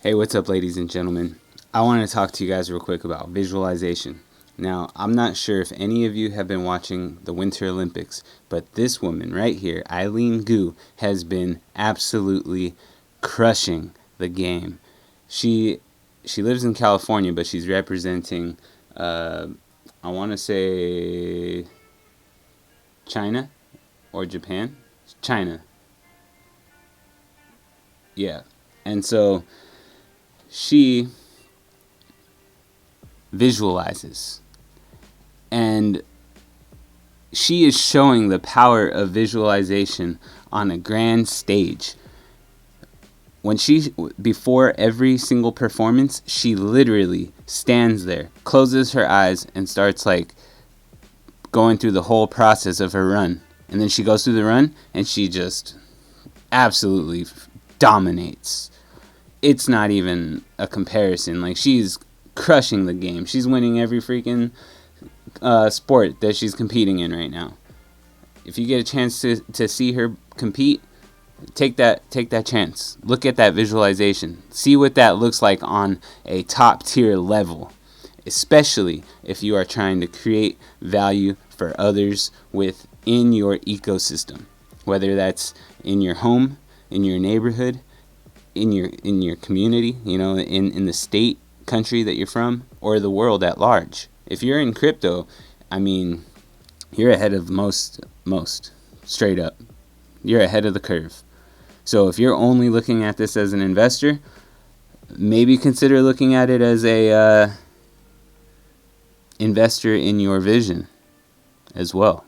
Hey, what's up, ladies and gentlemen? I want to talk to you guys real quick about visualization. Now, I'm not sure if any of you have been watching the Winter Olympics, but this woman right here, Eileen Gu, has been absolutely crushing the game. She lives in California, but she's representing, I want to say, China or Japan? China. Yeah. And so she visualizes, and she is showing the power of visualization on a grand stage. When before every single performance, she literally stands there, closes her eyes, and starts like going through the whole process of her run. And then she goes through the run, and she just absolutely dominates. It's not even a comparison. Like, she's crushing the game. She's winning every freaking sport that she's competing in right now. If you get a chance to see her compete, take that chance. Look at that visualization. See what that looks like on a top tier level, especially if you are trying to create value for others within your ecosystem, whether that's in your home, in your neighborhood, in your community, in the state, country that you're from, or the world at large. If you're in crypto, I mean, you're ahead of most, straight up. You're ahead of the curve. So if you're only looking at this as an investor, maybe consider looking at it as a investor in your vision as well.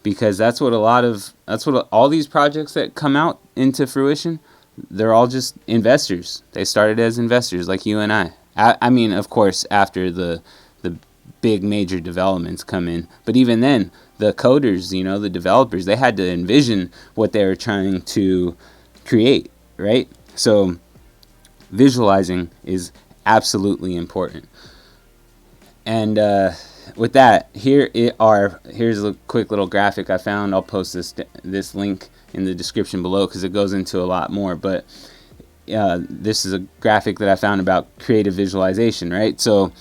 Because that's what all these projects that come out into fruition, they're all just investors. They started as investors like you and I. I mean, of course, after the big major developments come in. But even then, the coders, the developers, they had to envision what they were trying to create, right? So visualizing is absolutely important. And with that, here's a quick little graphic I found. I'll post this link in the description below because it goes into a lot more. But this is a graphic that I found about creative visualization, right? So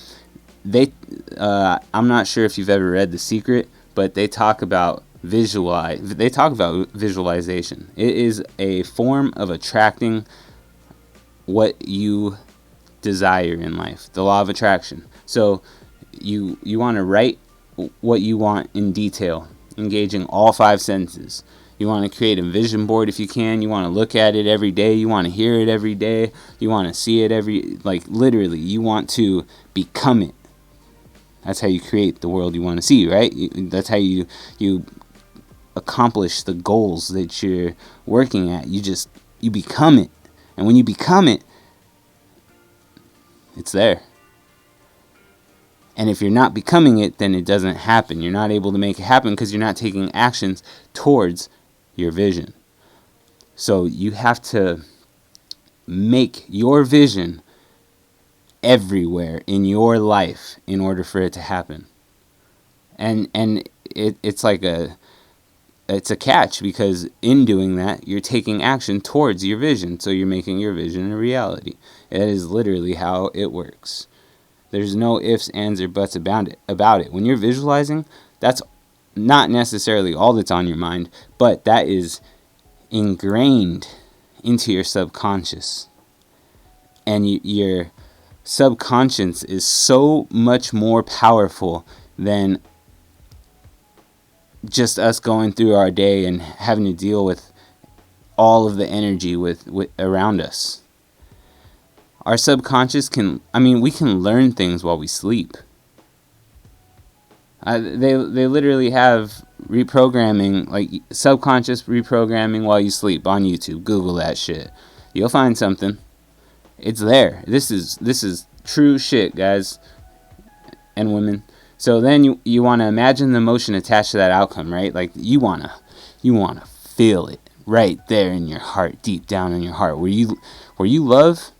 I'm not sure if you've ever read The Secret, but they talk about visualization. It is a form of attracting what you desire in life, the law of attraction. So you want to write what you want in detail, engaging all 5 senses. You want to create a vision board if you can. You want to look at it every day. You want to hear it every day. You want to see it literally, you want to become it. That's how you create the world you want to see, right? That's how you accomplish the goals that you're working at. You become it. And when you become it, it's there. And if you're not becoming it, then it doesn't happen. You're not able to make it happen because you're not taking actions towards your vision. So you have to make your vision everywhere in your life in order for it to happen. And it's a catch, because in doing that, you're taking action towards your vision. So you're making your vision a reality. That is literally how it works. There's no ifs, ands, or buts about it. When you're visualizing, that's not necessarily all that's on your mind, but that is ingrained into your subconscious. And your subconscious is so much more powerful than just us going through our day and having to deal with all of the energy with around us. Our subconscious we can learn things while we sleep. They literally have reprogramming, like subconscious reprogramming while you sleep on YouTube. Google that shit. You'll find something. It's there. This is true shit, guys and women. So then you want to imagine the emotion attached to that outcome, right? Like you want to feel it right there in your heart, deep down in your heart, where you love.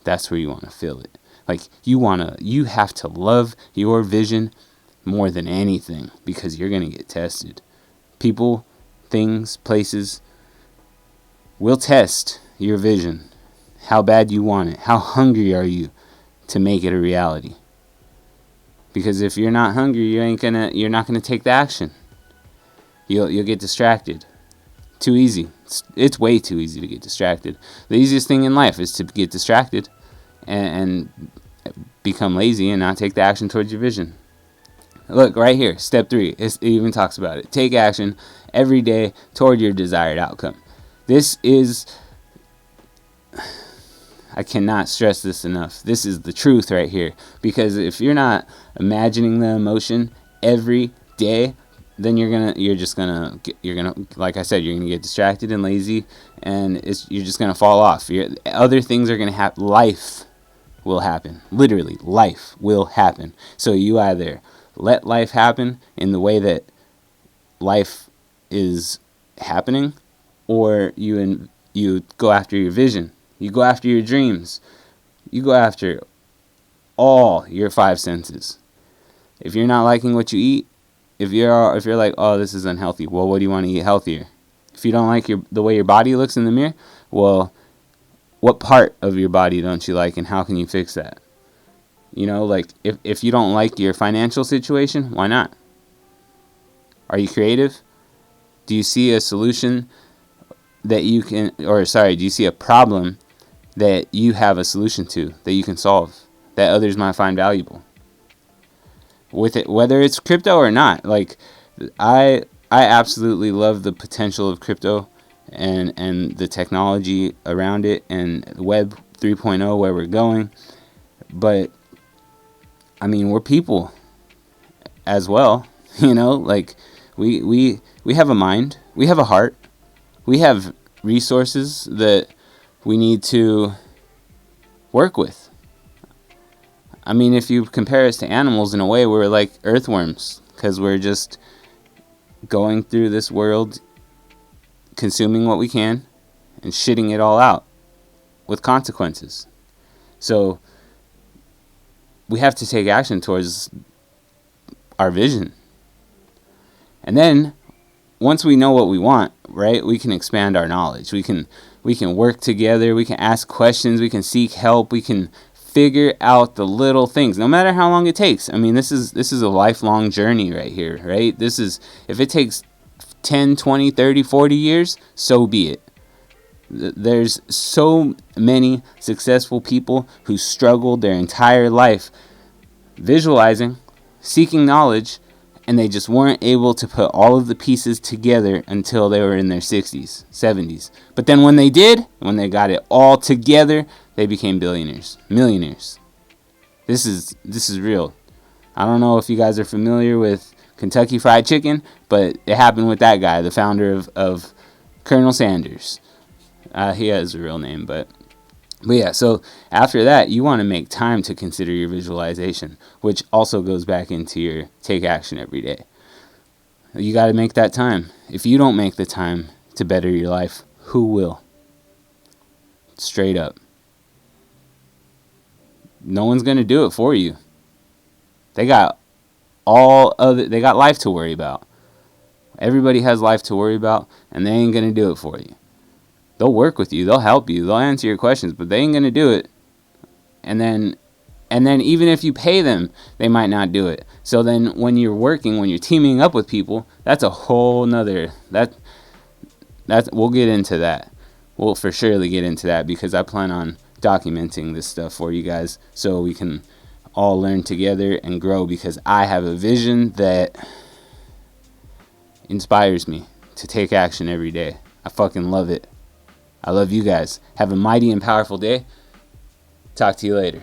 That's where you want to feel it. Like you have to love your vision more than anything, because you're going to get tested. People, things, places will test your vision. how bad you want it. How hungry are you to make it a reality? Because if you're not hungry, you're not gonna take the action. You'll get distracted. Too easy. It's way too easy to get distracted. The easiest thing in life is to get distracted and become lazy and not take the action towards your vision. Look, right here, step 3. It even talks about it. Take action every day toward your desired outcome. This is, I cannot stress this enough. This is the truth right here. Because if you're not imagining the emotion every day, then you're gonna, like I said, you're gonna get distracted and lazy, and you're just gonna fall off. Other things are gonna happen. Life will happen. Literally, life will happen. So you either let life happen in the way that life is happening, or you go after your vision. You go after your dreams. You go after all your 5 senses. If you're not liking what you eat, if you're like, oh, this is unhealthy, well, what do you want to eat healthier? If you don't like the way your body looks in the mirror, well, what part of your body don't you like, and how can you fix that? You know, like, if you don't like your financial situation, why not? Are you creative? Do you see a solution that you can, do you see a problem that you have a solution to, that you can solve, that others might find valuable? With it, whether it's crypto or not, like, I absolutely love the potential of crypto and the technology around it and Web 3.0, where we're going. But I mean, we're people as well, you know, like we have a mind, we have a heart, we have resources that we need to work with. I mean, if you compare us to animals, in a way, we're like earthworms, because we're just going through this world, consuming what we can, and shitting it all out with consequences. So we have to take action towards our vision. And then, once we know what we want, right, we can expand our knowledge. We can work together, we can ask questions, we can seek help, we can figure out the little things, no matter how long it takes. I mean, this is a lifelong journey right here, right? This is, if it takes 10, 20, 30, 40 years, so be it. There's so many successful people who struggled their entire life visualizing, seeking knowledge, and they just weren't able to put all of the pieces together until they were in their 60s, 70s. But then when they did, when they got it all together, they became billionaires, millionaires. This is real. I don't know if you guys are familiar with Kentucky Fried Chicken, but it happened with that guy, the founder of Colonel Sanders. He has a real name, but yeah, so after that, you want to make time to consider your visualization, which also goes back into your take action every day. You got to make that time. If you don't make the time to better your life, who will? Straight up. No one's going to do it for you. They got life to worry about. Everybody has life to worry about, and they ain't going to do it for you. They'll work with you, they'll help you, they'll answer your questions, but they ain't going to do it. And then even if you pay them, they might not do it. So then when you're teaming up with people, that's a whole nother, we'll get into that. We'll for surely get into that, because I plan on documenting this stuff for you guys so we can all learn together and grow, because I have a vision that inspires me to take action every day. I fucking love it. I love you guys. Have a mighty and powerful day. Talk to you later.